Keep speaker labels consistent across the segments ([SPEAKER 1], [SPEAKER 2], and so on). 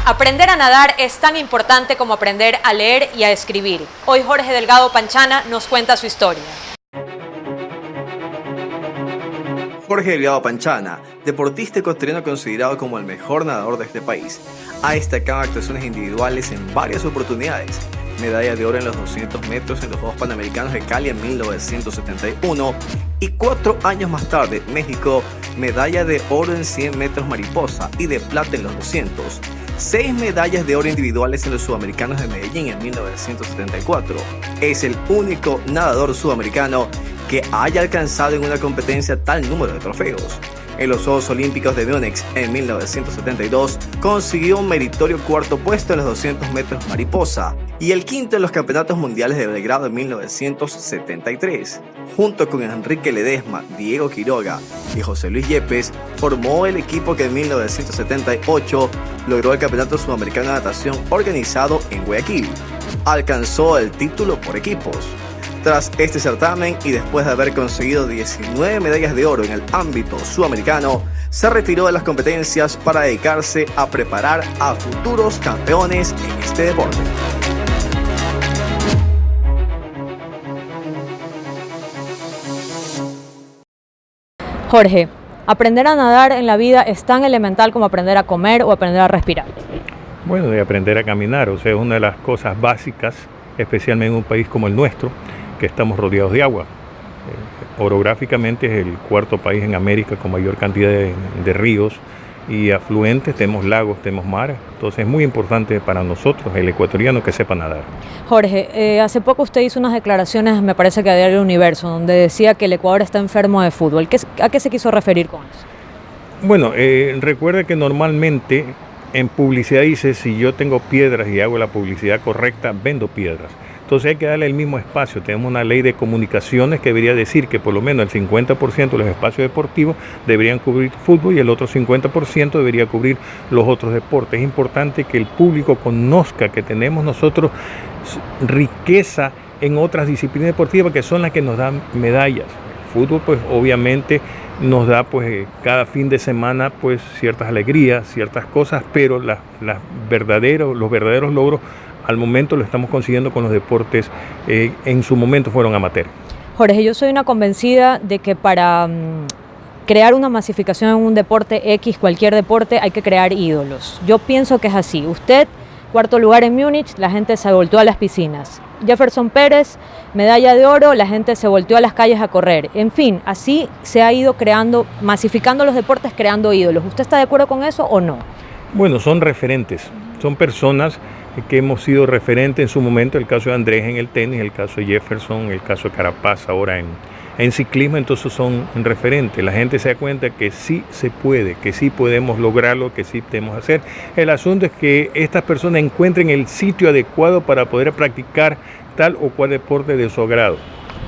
[SPEAKER 1] Aprender a nadar es tan importante como aprender a leer y a escribir. Hoy Jorge Delgado Panchana nos cuenta su historia.
[SPEAKER 2] Jorge Delgado Panchana, deportista ecuatoriano considerado como el mejor nadador de este país, ha destacado actuaciones individuales en varias oportunidades. Medalla de oro en los 200 metros en los Juegos Panamericanos de Cali en 1971 y 4 años más tarde, México, medalla de oro en 100 metros mariposa y de plata en los 200. 6 medallas de oro individuales en los Sudamericanos de Medellín en 1974. Es el único nadador sudamericano que haya alcanzado en una competencia tal número de trofeos. En los Juegos Olímpicos de Múnich en 1972 consiguió un meritorio cuarto puesto en los 200 metros mariposa y el quinto en los Campeonatos Mundiales de Belgrado en 1973. Junto con Enrique Ledesma, Diego Quiroga y José Luis Yepes, formó el equipo que en 1978 logró el Campeonato Sudamericano de Natación organizado en Guayaquil. Alcanzó el título por equipos. Tras este certamen y después de haber conseguido 19 medallas de oro en el ámbito sudamericano, se retiró de las competencias para dedicarse a preparar a futuros campeones en este deporte.
[SPEAKER 1] Jorge, aprender a nadar en la vida es tan elemental como aprender a comer o aprender a respirar.
[SPEAKER 3] Bueno, de aprender a caminar, o sea, es una de las cosas básicas, especialmente en un país como el nuestro, que estamos rodeados de agua. Orográficamente es el cuarto país en América con mayor cantidad de ríos y afluentes, tenemos lagos, tenemos mar, entonces es muy importante para nosotros, el ecuatoriano, que sepa nadar.
[SPEAKER 1] Jorge, hace poco usted hizo unas declaraciones, me parece que a Diario Universo, donde decía que el Ecuador está enfermo de fútbol. ¿A qué se quiso referir con eso?
[SPEAKER 3] Bueno, recuerde que normalmente en publicidad dice, si yo tengo piedras y hago la publicidad correcta, vendo piedras. Entonces hay que darle el mismo espacio. Tenemos una ley de comunicaciones que debería decir que por lo menos el 50% de los espacios deportivos deberían cubrir fútbol y el otro 50% debería cubrir los otros deportes. Es importante que el público conozca que tenemos nosotros riqueza en otras disciplinas deportivas que son las que nos dan medallas. El fútbol pues obviamente nos da pues cada fin de semana pues ciertas alegrías, ciertas cosas, pero los verdaderos logros al momento lo estamos consiguiendo con los deportes, en su momento fueron amateur.
[SPEAKER 1] Jorge, yo soy una convencida de que para crear una masificación en un deporte X, cualquier deporte, hay que crear ídolos. Yo pienso que es así. Usted, cuarto lugar en Múnich, la gente se volteó a las piscinas. Jefferson Pérez, medalla de oro, la gente se volteó a las calles a correr. En fin, así se ha ido creando, masificando los deportes, creando ídolos. ¿Usted está de acuerdo con eso o no?
[SPEAKER 3] Bueno, son referentes, son personas que hemos sido referentes en su momento, el caso de Andrés en el tenis, el caso de Jefferson, el caso de Carapaz ahora en ciclismo, entonces son referentes. La gente se da cuenta que sí se puede, que sí podemos lograrlo, que sí podemos hacer. El asunto es que estas personas encuentren el sitio adecuado para poder practicar tal o cual deporte de su agrado.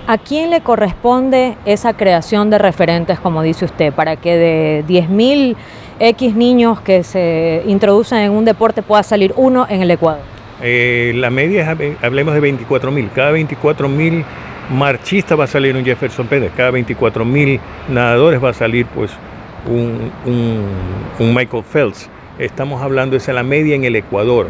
[SPEAKER 1] ¿A quién le corresponde esa creación de referentes, como dice usted, para que de 10.000 X niños que se introducen en un deporte pueda salir uno en el Ecuador?
[SPEAKER 3] La media es, hablemos de 24.000. Cada 24.000 marchistas va a salir un Jefferson Pérez. Cada 24.000 nadadores va a salir pues un Michael Phelps. Estamos hablando, esa es la media en el Ecuador.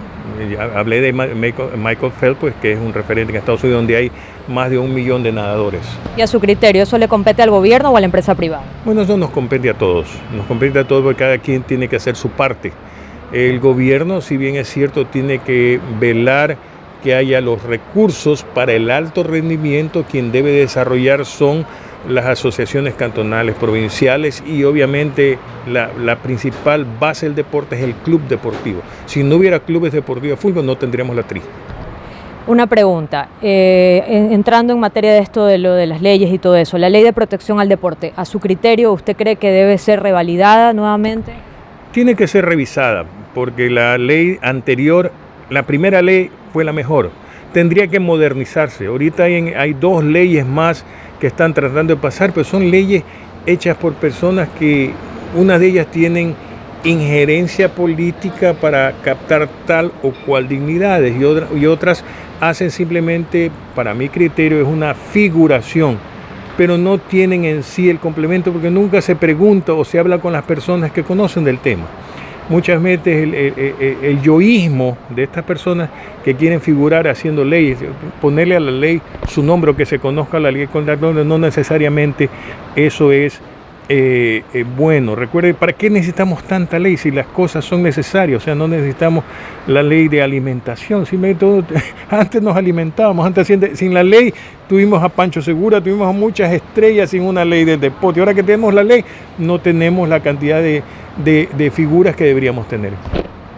[SPEAKER 3] Hablé de Michael Phelps, pues, que es un referente en Estados Unidos donde hay más de 1 millón de nadadores.
[SPEAKER 1] ¿Y a su criterio eso le compete al gobierno o a la empresa privada?
[SPEAKER 3] Bueno, eso nos compete a todos. Nos compete a todos porque cada quien tiene que hacer su parte. El gobierno, si bien es cierto, tiene que velar que haya los recursos para el alto rendimiento. Quien debe desarrollar son las asociaciones cantonales, provinciales y obviamente la principal base del deporte es el club deportivo. Si no hubiera clubes deportivos de fútbol no tendríamos la TRI.
[SPEAKER 1] Una pregunta, entrando en materia de esto de lo de las leyes y todo eso, la ley de protección al deporte, ¿a su criterio usted cree que debe ser revalidada nuevamente?
[SPEAKER 3] Tiene que ser revisada porque la ley anterior, la primera ley fue la mejor. Tendría que modernizarse. Ahorita hay 2 leyes más que están tratando de pasar, pero son leyes hechas por personas que una de ellas tienen injerencia política para captar tal o cual dignidades y otras hacen simplemente, para mi criterio, es una figuración, pero no tienen en sí el complemento porque nunca se pregunta o se habla con las personas que conocen del tema. muchas veces el yoísmo de estas personas que quieren figurar haciendo leyes, ponerle a la ley su nombre o que se conozca la ley contra el nombre, no necesariamente eso es bueno. Recuerde, ¿para qué necesitamos tanta ley si las cosas son necesarias? O sea, no necesitamos la ley de alimentación. Antes nos alimentábamos, antes sin la ley tuvimos a Pancho Segura, tuvimos a muchas estrellas sin una ley del deporte. Ahora que tenemos la ley, no tenemos la cantidad de figuras que deberíamos tener.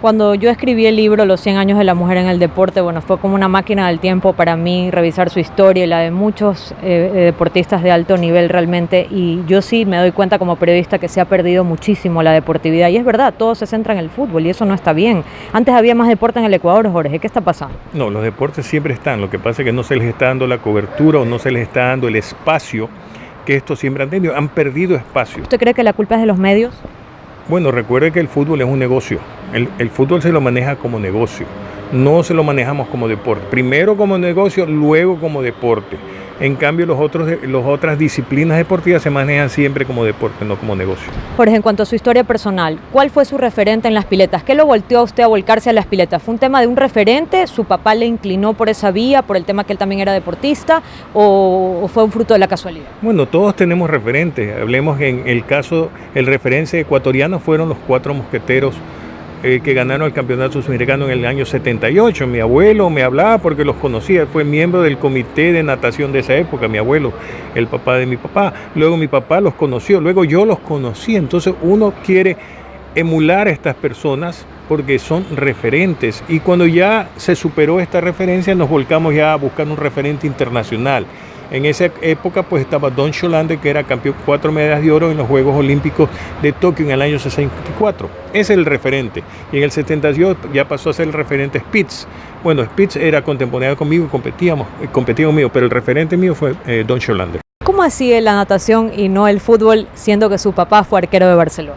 [SPEAKER 1] Cuando yo escribí el libro Los 100 años de la mujer en el deporte, bueno, fue como una máquina del tiempo para mí revisar su historia y la de muchos deportistas de alto nivel realmente, y yo sí me doy cuenta como periodista que se ha perdido muchísimo la deportividad, y es verdad, todo se centra en el fútbol y eso no está bien. Antes había más deporte en el Ecuador, Jorge, ¿qué está pasando?
[SPEAKER 3] No, los deportes siempre están, lo que pasa es que no se les está dando la cobertura o no se les está dando el espacio que estos siempre han tenido, han perdido espacio.
[SPEAKER 1] ¿Usted cree que la culpa es de los medios?
[SPEAKER 3] Bueno, recuerde que el fútbol es un negocio. El fútbol se lo maneja como negocio. No se lo manejamos como deporte. Primero como negocio, luego como deporte. En cambio, las otras disciplinas deportivas se manejan siempre como deporte, no como negocio.
[SPEAKER 1] Jorge, en cuanto a su historia personal, ¿cuál fue su referente en las piletas? ¿Qué lo volteó a usted a volcarse a las piletas? ¿Fue un tema de un referente? ¿Su papá le inclinó por esa vía, por el tema que él también era deportista? ¿O fue un fruto de la casualidad?
[SPEAKER 3] Bueno, todos tenemos referentes. Hablemos en el caso, el referente ecuatoriano fueron los 4 mosqueteros que ganaron el campeonato sudamericano en el año 78. Mi abuelo me hablaba porque los conocía, fue miembro del comité de natación de esa época, mi abuelo, el papá de mi papá. Luego mi papá los conoció, luego yo los conocí. Entonces uno quiere emular a estas personas porque son referentes, y cuando ya se superó esta referencia nos volcamos ya a buscar un referente internacional. En esa época pues estaba Don Scholande, que era campeón 4 medallas de oro en los Juegos Olímpicos de Tokio en el año 64. Ese es el referente. Y en el 72 ya pasó a ser el referente Spitz. Bueno, Spitz era contemporáneo conmigo, competía conmigo, pero el referente mío fue Don Scholande.
[SPEAKER 1] ¿Cómo así la natación y no el fútbol, siendo que su papá fue arquero de Barcelona?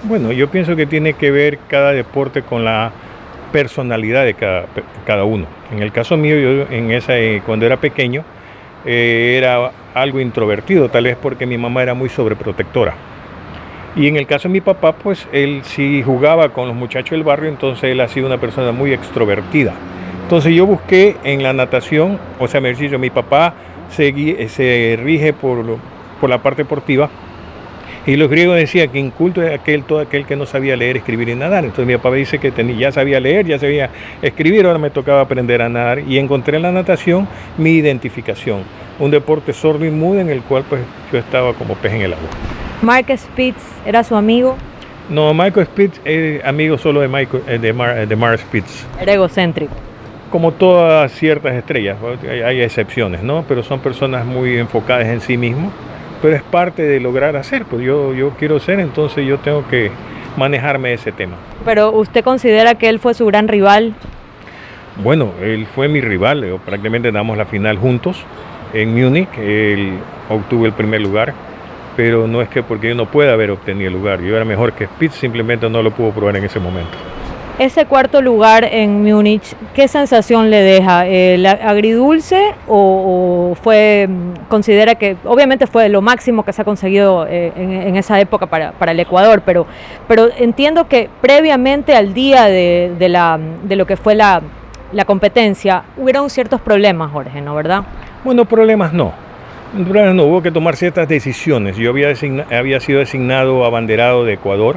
[SPEAKER 3] Bueno, yo pienso que tiene que ver cada deporte con la personalidad de cada uno. En el caso mío, yo cuando era pequeño, era algo introvertido, tal vez porque mi mamá era muy sobreprotectora. Y en el caso de mi papá, pues él sí jugaba con los muchachos del barrio, entonces él ha sido una persona muy extrovertida. Entonces yo busqué en la natación, o sea, mi papá se rige por la parte deportiva, y los griegos decían que inculto es todo aquel que no sabía leer, escribir y nadar. Entonces mi papá dice que ya sabía leer, ya sabía escribir, ahora me tocaba aprender a nadar, y encontré en la natación mi identificación, un deporte sordo y mudo en el cual pues yo estaba como pez en el agua.
[SPEAKER 1] ¿Mark Spitz era su amigo?
[SPEAKER 3] No, Michael Spitz es amigo solo de Mark Spitz.
[SPEAKER 1] Era egocéntrico.
[SPEAKER 3] Como todas ciertas estrellas, hay excepciones, ¿no? Pero son personas muy enfocadas en sí mismos. Pero es parte de lograr hacer, pues yo quiero ser, entonces yo tengo que manejarme ese tema.
[SPEAKER 1] ¿Pero usted considera que él fue su gran rival?
[SPEAKER 3] Bueno, él fue mi rival, prácticamente damos la final juntos en Múnich, él obtuvo el primer lugar, pero no es que porque yo no pueda haber obtenido el lugar, yo era mejor que Spitz, simplemente no lo pudo probar en ese momento.
[SPEAKER 1] Ese cuarto lugar en Múnich, ¿qué sensación le deja? ¿Agridulce o considera que obviamente fue lo máximo que se ha conseguido en esa época para el Ecuador, pero entiendo que previamente al día de lo que fue la competencia hubieron ciertos problemas, Jorge, ¿no, verdad?
[SPEAKER 3] Bueno, problemas no, hubo que tomar ciertas decisiones. Yo había sido designado abanderado de Ecuador,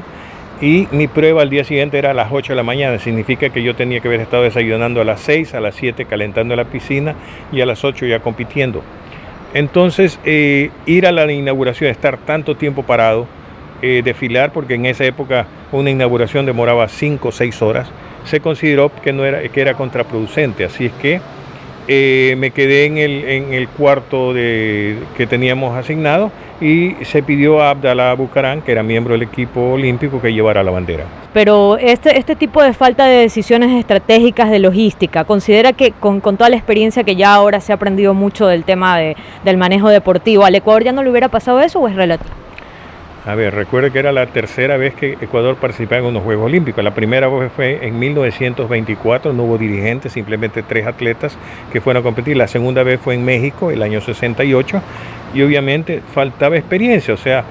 [SPEAKER 3] y mi prueba al día siguiente era a las 8 de la mañana, significa que yo tenía que haber estado desayunando a las 6, a las 7 calentando la piscina y a las 8 ya compitiendo. Entonces ir a la inauguración, estar tanto tiempo parado, desfilar, porque en esa época una inauguración demoraba 5 o 6 horas, se consideró que era contraproducente, así es que me quedé en el cuarto que teníamos asignado, y se pidió a Abdalá Bucaram, que era miembro del equipo olímpico, que llevara la bandera.
[SPEAKER 1] Pero este tipo de falta de decisiones estratégicas de logística, ¿considera que con toda la experiencia que ya ahora se ha aprendido mucho del tema del manejo deportivo, al Ecuador ya no le hubiera pasado eso o es relativo?
[SPEAKER 3] A ver, recuerde que era la tercera vez que Ecuador participaba en unos Juegos Olímpicos. La primera vez fue en 1924, no hubo dirigentes, simplemente 3 atletas que fueron a competir. La segunda vez fue en México, el año 68, y obviamente faltaba experiencia. O sea,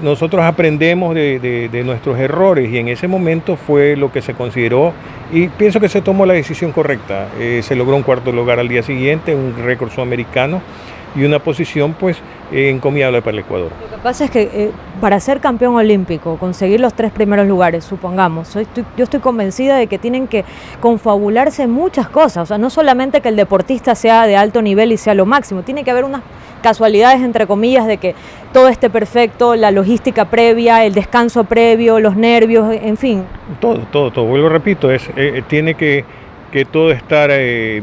[SPEAKER 3] nosotros aprendemos de nuestros errores y en ese momento fue lo que se consideró y pienso que se tomó la decisión correcta. Se logró un cuarto lugar al día siguiente, un récord sudamericano y una posición pues encomiable para el Ecuador.
[SPEAKER 1] Lo que pasa es que para ser campeón olímpico, conseguir los 3 primeros lugares, supongamos, yo estoy convencida de que tienen que confabularse muchas cosas, o sea, no solamente que el deportista sea de alto nivel y sea lo máximo, tiene que haber unas casualidades entre comillas de que todo esté perfecto, la logística previa, el descanso previo, los nervios, en fin.
[SPEAKER 3] Todo, vuelvo repito, tiene que todo estar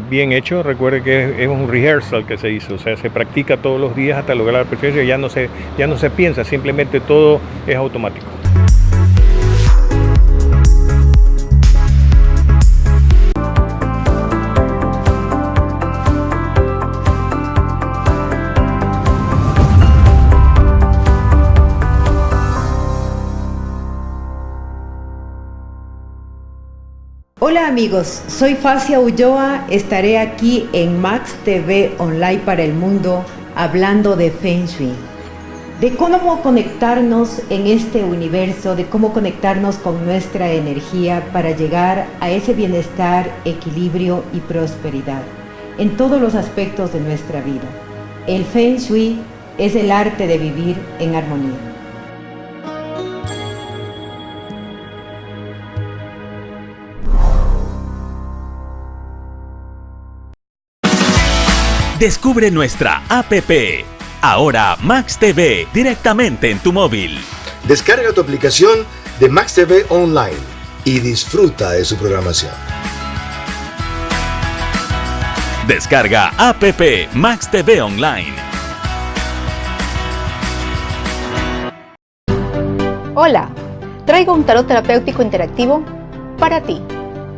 [SPEAKER 3] bien hecho. Recuerde que es un rehearsal que se hizo, o sea, se practica todos los días hasta lograr la perfección, ya no se piensa, simplemente todo es automático.
[SPEAKER 4] Hola amigos, soy Facia Ulloa, estaré aquí en Max TV Online para el Mundo hablando de Feng Shui, de cómo conectarnos en este universo, de cómo conectarnos con nuestra energía para llegar a ese bienestar, equilibrio y prosperidad en todos los aspectos de nuestra vida. El Feng Shui es el arte de vivir en armonía.
[SPEAKER 5] Descubre nuestra app. Ahora Max TV directamente en tu móvil.
[SPEAKER 6] Descarga tu aplicación de Max TV Online y disfruta de su programación.
[SPEAKER 5] Descarga app Max TV Online.
[SPEAKER 7] Hola, traigo un tarot terapéutico interactivo para ti.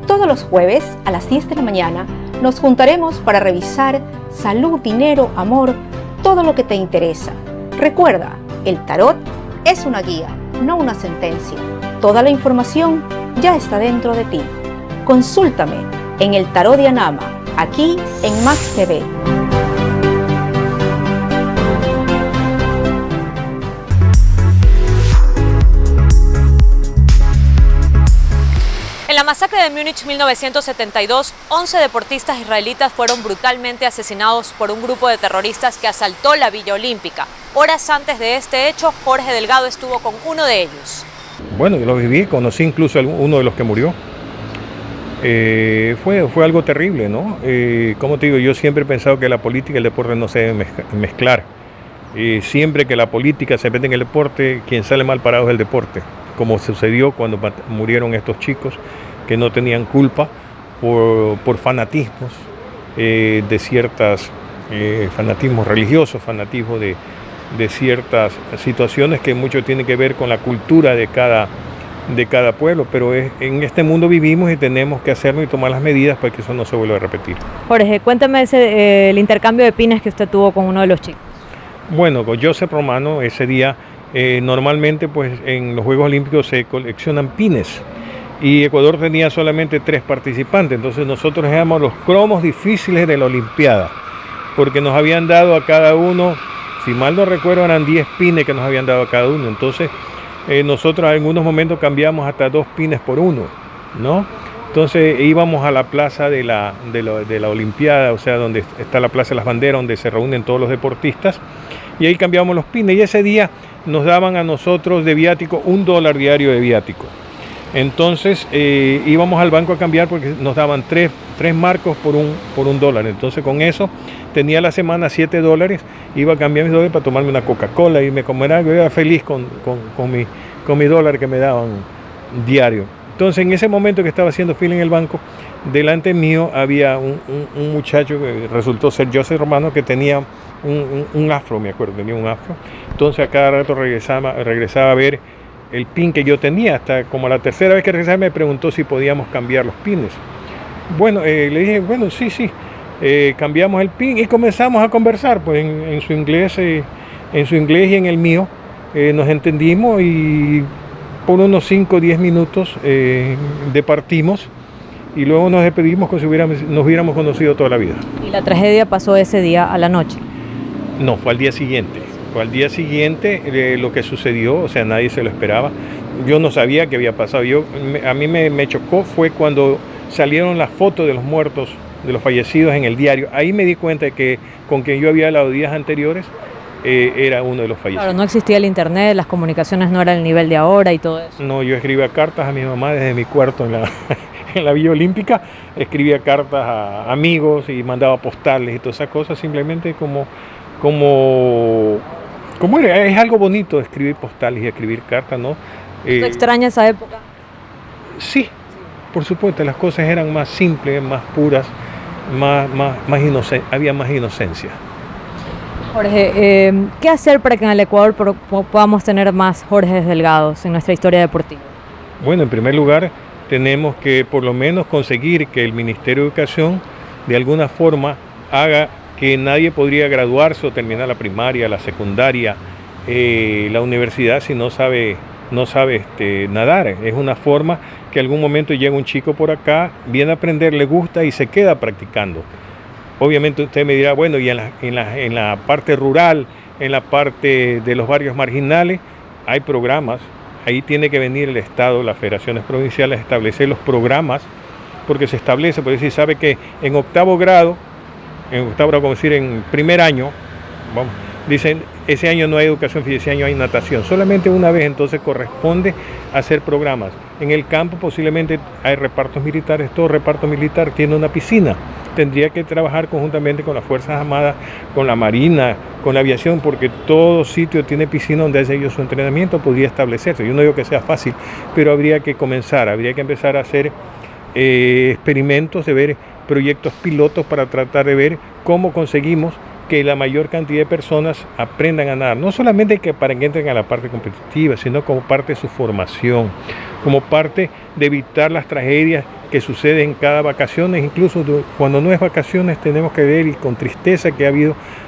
[SPEAKER 7] Todos los jueves a las 10 de la mañana nos juntaremos para revisar salud, dinero, amor, todo lo que te interesa. Recuerda, el tarot es una guía, no una sentencia. Toda la información ya está dentro de ti. Consúltame en el Tarot de Anama, aquí en Max TV.
[SPEAKER 1] En la masacre de Múnich 1972, 11 deportistas israelitas fueron brutalmente asesinados por un grupo de terroristas que asaltó la Villa Olímpica. Horas antes de este hecho, Jorge Delgado estuvo con uno de ellos.
[SPEAKER 3] Bueno, yo lo viví, conocí incluso a uno de los que murió. Fue algo terrible, ¿no? Como te digo, yo siempre he pensado que la política y el deporte no se deben mezclar. Siempre que la política se mete en el deporte, quien sale mal parado es el deporte, como sucedió cuando murieron estos chicos que no tenían culpa por fanatismos de ciertas fanatismos religiosos, fanatismo de ciertas situaciones que mucho tienen que ver con la cultura de cada pueblo, pero en este mundo vivimos y tenemos que hacerlo y tomar las medidas para que eso no se vuelva a repetir.
[SPEAKER 1] Jorge, cuéntame el intercambio de pines que usted tuvo con uno de los chicos.
[SPEAKER 3] Bueno, con Joseph Romano ese día normalmente pues en los Juegos Olímpicos se coleccionan pines y Ecuador tenía solamente 3 participantes, entonces nosotros éramos los cromos difíciles de la Olimpiada, porque nos habían dado a cada uno, si mal no recuerdo, eran 10 pines que nos habían dado a cada uno, entonces nosotros en algunos momentos cambiamos hasta 2 pines por 1, ¿no? Entonces íbamos a la plaza de la Olimpiada, o sea, donde está la Plaza de las Banderas, donde se reúnen todos los deportistas, y ahí cambiamos los pines, y ese día nos daban a nosotros de viático $1 diario de viático. Entonces íbamos al banco a cambiar porque nos daban 3 marcos por $1. Entonces con eso tenía la semana $7, iba a cambiar mis dólares para tomarme una Coca-Cola y me comer algo, yo era feliz con mi dólar que me daban diario. Entonces en ese momento que estaba haciendo fila en el banco, delante mío había un muchacho que resultó ser Joseph Romano, que tenía un afro, me acuerdo, tenía un afro. Entonces a cada rato regresaba a ver el pin que yo tenía, hasta como la tercera vez que regresaba me preguntó si podíamos cambiar los pines. Bueno, le dije, bueno, sí, cambiamos el pin y comenzamos a conversar, pues en su inglés y en el mío, nos entendimos y por unos 5 o 10 minutos departimos y luego nos despedimos como si nos hubiéramos conocido toda la vida.
[SPEAKER 1] ¿Y la tragedia pasó ese día a la noche?
[SPEAKER 3] No, fue al día siguiente. Al día siguiente lo que sucedió, o sea, nadie se lo esperaba. Yo no sabía qué había pasado. A mí me chocó fue cuando salieron las fotos de los muertos, de los fallecidos en el diario. Ahí me di cuenta de que con quien yo había hablado días anteriores era uno de los fallecidos.
[SPEAKER 1] Claro, no existía el internet, las comunicaciones no eran el nivel de ahora y todo eso.
[SPEAKER 3] No, yo escribía cartas a mi mamá desde mi cuarto en la Villa Olímpica. Escribía cartas a amigos y mandaba postales y todas esas cosas, simplemente como era. Es algo bonito escribir postales y escribir cartas, ¿no?
[SPEAKER 1] ¿Te extraña esa época?
[SPEAKER 3] Sí, por supuesto, las cosas eran más simples, más puras, más había más inocencia.
[SPEAKER 1] Jorge, ¿qué hacer para que en el Ecuador podamos tener más Jorges Delgados en nuestra historia deportiva?
[SPEAKER 3] Bueno, en primer lugar, tenemos que por lo menos conseguir que el Ministerio de Educación de alguna forma haga que nadie podría graduarse o terminar la primaria, la secundaria, la universidad si no sabe nadar. Es una forma que algún momento llega un chico por acá, viene a aprender, le gusta y se queda practicando. Obviamente usted me dirá, bueno, y en la parte rural, en la parte de los barrios marginales, hay programas. Ahí tiene que venir el Estado, las federaciones provinciales, a establecer los programas, porque se establece, por decir, sabe que en octavo grado, como decir, en primer año, dicen, ese año no hay educación física, ese año hay natación. Solamente una vez, entonces corresponde hacer programas. En el campo posiblemente hay repartos militares, todo reparto militar tiene una piscina. Tendría que trabajar conjuntamente con las Fuerzas Armadas, con la Marina, con la aviación, porque todo sitio tiene piscina donde hace ellos su entrenamiento, podría establecerse. Yo no digo que sea fácil, pero habría que empezar a hacer experimentos, de ver proyectos pilotos para tratar de ver cómo conseguimos que la mayor cantidad de personas aprendan a nadar, no solamente para que entren a la parte competitiva, sino como parte de su formación, como parte de evitar las tragedias que suceden en cada vacaciones. Incluso cuando no es vacaciones tenemos que ver, y con tristeza, que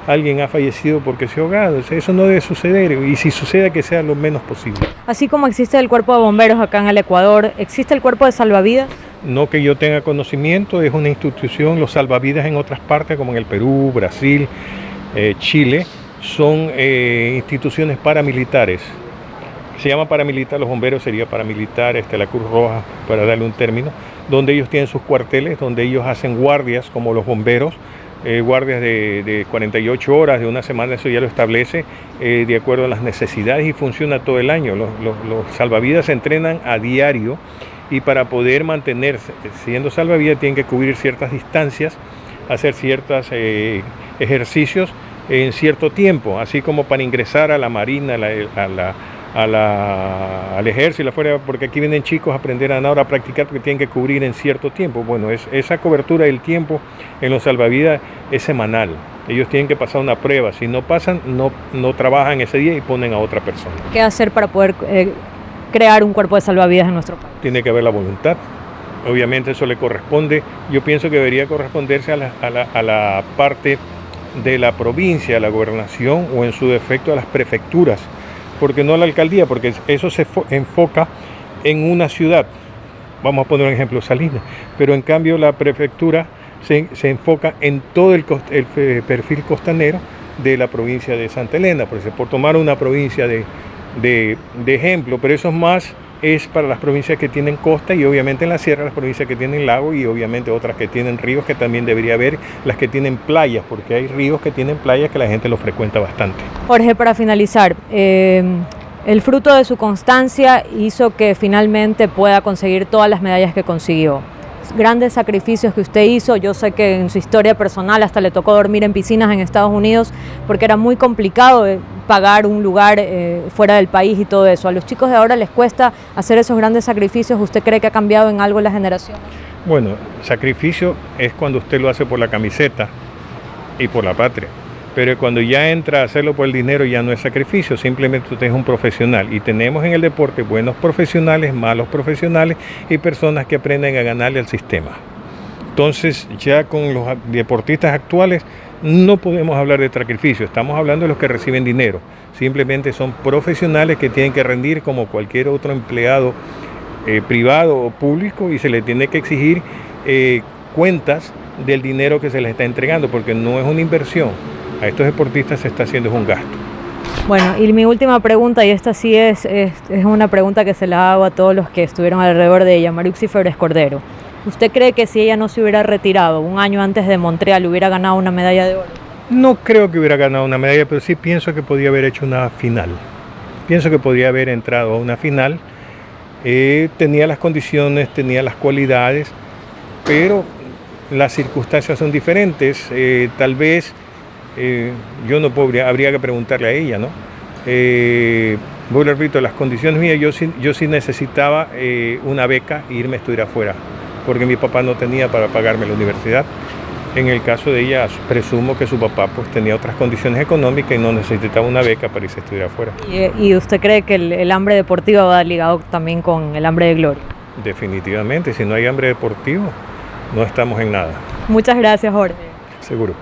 [SPEAKER 3] alguien ha fallecido porque se ha ahogado. Eso no debe suceder, y si sucede, que sea lo menos posible.
[SPEAKER 1] Así como existe el cuerpo de bomberos acá en el Ecuador, ¿existe el cuerpo de salvavidas?
[SPEAKER 3] No que yo tenga conocimiento, es una institución. Los salvavidas en otras partes, como en el Perú, Brasil, Chile, son instituciones paramilitares. Se llama paramilitar, los bomberos sería paramilitar, la Cruz Roja, para darle un término, donde ellos tienen sus cuarteles, donde ellos hacen guardias como los bomberos, guardias de 48 horas, de una semana. Eso ya lo establece de acuerdo a las necesidades, y funciona todo el año. Los salvavidas se entrenan a diario, y para poder mantenerse siendo salvavidas tienen que cubrir ciertas distancias, hacer ciertos ejercicios en cierto tiempo, así como para ingresar a la Marina, al ejército y la fuerza, porque aquí vienen chicos a aprender a nadar, a practicar, porque tienen que cubrir en cierto tiempo. Bueno, esa cobertura del tiempo en los salvavidas es semanal. Ellos tienen que pasar una prueba. Si no pasan, no trabajan ese día y ponen a otra persona.
[SPEAKER 1] ¿Qué hacer para poder crear un cuerpo de salvavidas en nuestro país?
[SPEAKER 3] Tiene que haber la voluntad. Obviamente eso le corresponde. Yo pienso que debería corresponderse a la parte de la provincia, a la gobernación, o en su defecto a las prefecturas, porque no a la alcaldía, porque eso se enfoca en una ciudad. Vamos a poner un ejemplo, Salinas, pero en cambio la prefectura se enfoca en todo el perfil costanero de la provincia de Santa Elena, por tomar una provincia de ejemplo, pero eso es para las provincias que tienen costa, y obviamente en la sierra las provincias que tienen lago, y obviamente otras que tienen ríos, que también debería haber las que tienen playas, porque hay ríos que tienen playas que la gente los frecuenta bastante.
[SPEAKER 1] Jorge, para finalizar, el fruto de su constancia hizo que finalmente pueda conseguir todas las medallas que consiguió. Grandes sacrificios que usted hizo. Yo sé que en su historia personal hasta le tocó dormir en piscinas en Estados Unidos, porque era muy complicado pagar un lugar fuera del país y todo eso. A los chicos de ahora les cuesta hacer esos grandes sacrificios. ¿Usted cree que ha cambiado en algo la generación?
[SPEAKER 3] Bueno, sacrificio es cuando usted lo hace por la camiseta y por la patria, pero cuando ya entra a hacerlo por el dinero ya no es sacrificio, simplemente usted es un profesional, y tenemos en el deporte buenos profesionales, malos profesionales y personas que aprenden a ganarle al sistema. Entonces ya con los deportistas actuales no podemos hablar de sacrificio, estamos hablando de los que reciben dinero. Simplemente son profesionales que tienen que rendir como cualquier otro empleado privado o público, y se les tiene que exigir cuentas del dinero que se les está entregando, porque no es una inversión. A estos deportistas se está haciendo un gasto.
[SPEAKER 1] Bueno, y mi última pregunta, y esta sí es una pregunta que se la hago a todos los que estuvieron alrededor de ella, Mariuxi Febres Cordero. ¿Usted cree que si ella no se hubiera retirado un año antes de Montreal hubiera ganado una medalla de oro?
[SPEAKER 3] No creo que hubiera ganado una medalla, pero sí pienso que podía haber hecho una final. Pienso que podía haber entrado a una final. Tenía las condiciones, tenía las cualidades, pero las circunstancias son diferentes. Tal vez yo no podría, habría que preguntarle a ella, ¿no? Vuelvo a repito, las condiciones mías, yo sí necesitaba una beca e irme a estudiar afuera, porque mi papá no tenía para pagarme la universidad. En el caso de ella, presumo que su papá pues tenía otras condiciones económicas y no necesitaba una beca para irse a estudiar afuera.
[SPEAKER 1] ¿Y usted cree que el hambre deportiva va ligado también con el hambre de gloria?
[SPEAKER 3] Definitivamente, si no hay hambre deportivo, no estamos en nada.
[SPEAKER 1] Muchas gracias, Jorge.
[SPEAKER 3] Seguro.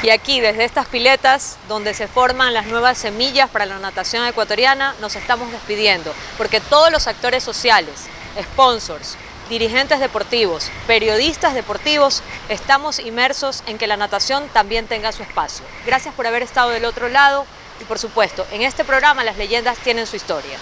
[SPEAKER 1] Y aquí, desde estas piletas, donde se forman las nuevas semillas para la natación ecuatoriana, nos estamos despidiendo, porque todos los actores sociales, sponsors, dirigentes deportivos, periodistas deportivos, estamos inmersos en que la natación también tenga su espacio. Gracias por haber estado del otro lado y, por supuesto, en este programa las leyendas tienen su historia.